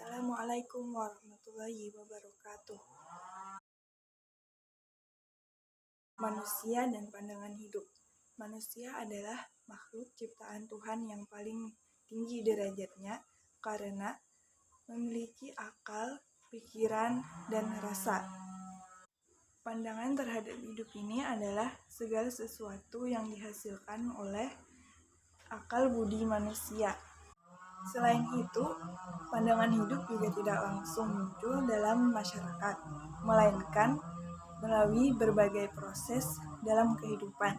Assalamualaikum warahmatullahi wabarakatuh. Manusia dan pandangan hidup. Manusia adalah makhluk ciptaan Tuhan yang paling tinggi derajatnya karena memiliki akal, pikiran, dan rasa. Pandangan terhadap hidup ini adalah segala sesuatu yang dihasilkan oleh akal budi manusia. Selain itu, pandangan hidup juga tidak langsung muncul dalam masyarakat, melainkan melalui berbagai proses dalam kehidupan.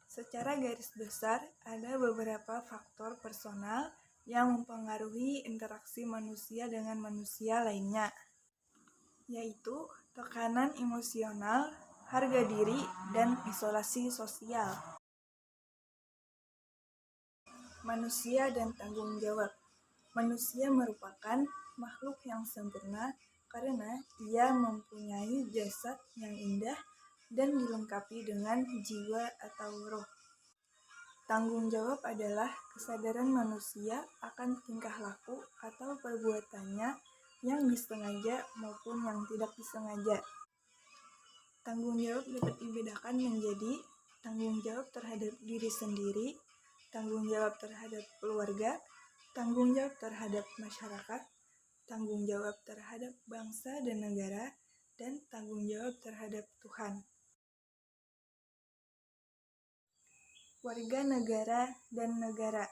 Secara garis besar, ada beberapa faktor personal yang mempengaruhi interaksi manusia dengan manusia lainnya, yaitu tekanan emosional, harga diri, dan isolasi sosial. Manusia dan tanggung jawab. Manusia merupakan makhluk yang sempurna karena ia mempunyai jasad yang indah dan dilengkapi dengan jiwa atau roh. Tanggung jawab adalah kesadaran manusia akan tingkah laku atau perbuatannya yang disengaja maupun yang tidak disengaja. Tanggung jawab dapat dibedakan menjadi tanggung jawab terhadap diri sendiri, tanggung jawab terhadap keluarga, tanggung jawab terhadap masyarakat, tanggung jawab terhadap bangsa dan negara, dan tanggung jawab terhadap Tuhan. Warga negara dan negara.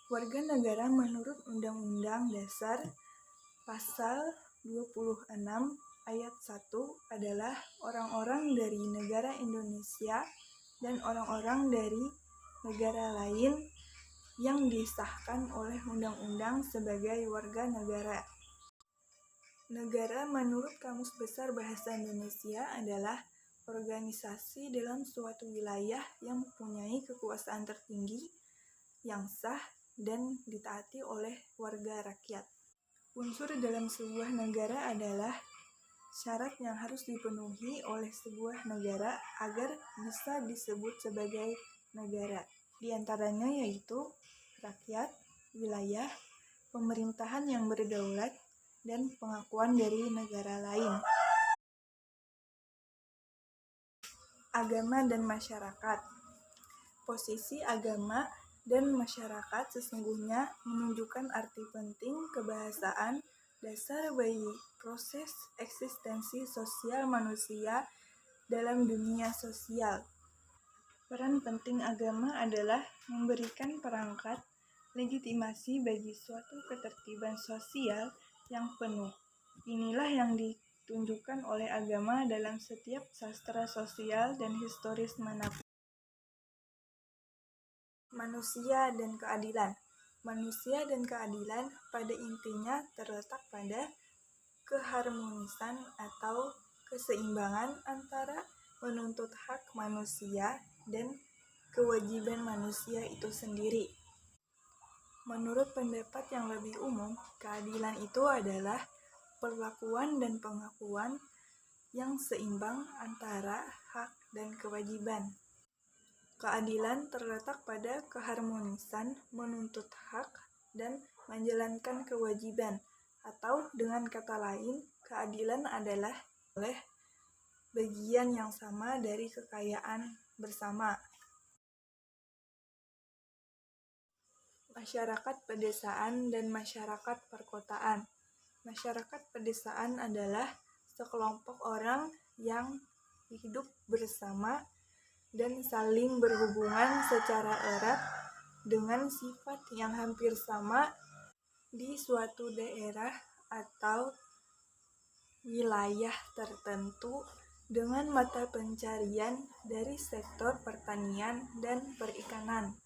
Warga negara menurut Undang-Undang Dasar Pasal 26 Ayat 1 adalah orang-orang dari negara Indonesia dan orang-orang dari negara lain yang disahkan oleh undang-undang sebagai warga negara. Negara menurut Kamus Besar Bahasa Indonesia adalah organisasi dalam suatu wilayah yang mempunyai kekuasaan tertinggi, yang sah, dan ditaati oleh warga rakyat. Unsur dalam sebuah negara adalah syarat yang harus dipenuhi oleh sebuah negara agar bisa disebut sebagai negara. Di antaranya yaitu rakyat, wilayah, pemerintahan yang berdaulat, dan pengakuan dari negara lain. Agama dan masyarakat. Posisi agama dan masyarakat sesungguhnya menunjukkan arti penting kebahasaan dasar bagi proses eksistensi sosial manusia dalam dunia sosial. Peran penting agama adalah memberikan perangkat legitimasi bagi suatu ketertiban sosial yang penuh. Inilah yang ditunjukkan oleh agama dalam setiap sastra sosial dan historis manapun. Manusia dan keadilan. Manusia dan keadilan pada intinya terletak pada keharmonisan atau keseimbangan antara menuntut hak manusia dan kewajiban manusia itu sendiri. Menurut pendapat yang lebih umum, keadilan itu adalah perlakuan dan pengakuan yang seimbang antara hak dan kewajiban. Keadilan terletak pada keharmonisan menuntut hak dan menjalankan kewajiban, atau dengan kata lain, keadilan adalah oleh bagian yang sama dari kekayaan bersama. Masyarakat pedesaan dan masyarakat perkotaan. Masyarakat pedesaan adalah sekelompok orang yang hidup bersama dan saling berhubungan secara erat dengan sifat yang hampir sama di suatu daerah atau wilayah tertentu dengan mata pencarian dari sektor pertanian dan perikanan.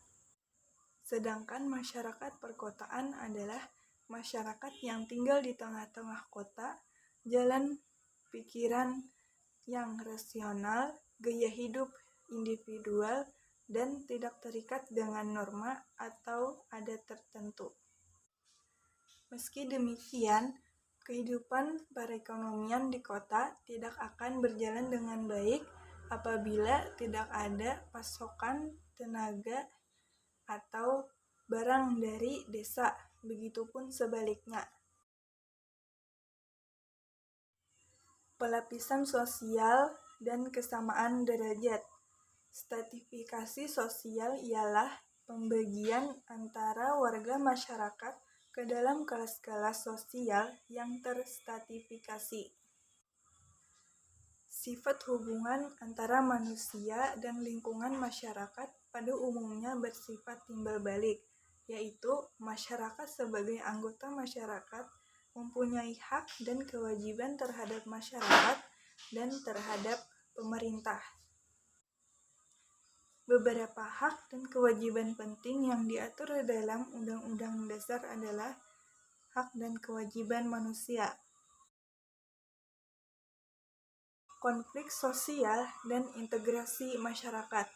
Sedangkan masyarakat perkotaan adalah masyarakat yang tinggal di tengah-tengah kota, jalan pikiran yang rasional, gaya hidup individual, dan tidak terikat dengan norma atau adat tertentu. Meski demikian, kehidupan perekonomian di kota tidak akan berjalan dengan baik apabila tidak ada pasokan tenaga atau barang dari desa, begitupun sebaliknya. pelapisan sosial, dan kesamaan derajat. Stratifikasi sosial ialah pembagian antara warga masyarakat ke dalam kelas-kelas sosial yang terstratifikasi. Sifat hubungan antara manusia dan lingkungan masyarakat pada umumnya bersifat timbal balik, yaitu masyarakat sebagai anggota masyarakat mempunyai hak dan kewajiban terhadap masyarakat dan terhadap pemerintah. Beberapa hak dan kewajiban penting yang diatur dalam Undang-Undang Dasar adalah hak dan kewajiban manusia. Konflik sosial dan integrasi masyarakat.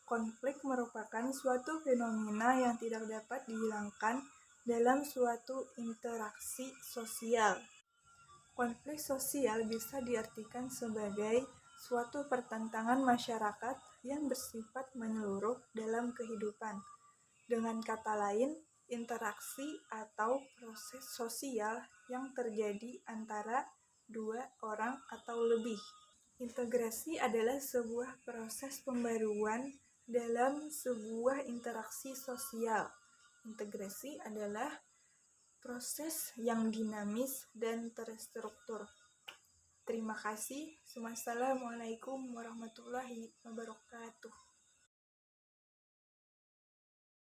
Konflik merupakan suatu fenomena yang tidak dapat dihilangkan dalam suatu interaksi sosial. Konflik sosial bisa diartikan sebagai suatu pertentangan masyarakat yang bersifat menyeluruh dalam kehidupan. Dengan kata lain, interaksi atau proses sosial yang terjadi antara dua orang atau lebih. Integrasi adalah sebuah proses pembaruan dalam sebuah interaksi sosial. Integrasi adalah proses yang dinamis dan terstruktur. Terima kasih. Wassalamualaikum warahmatullahi wabarakatuh.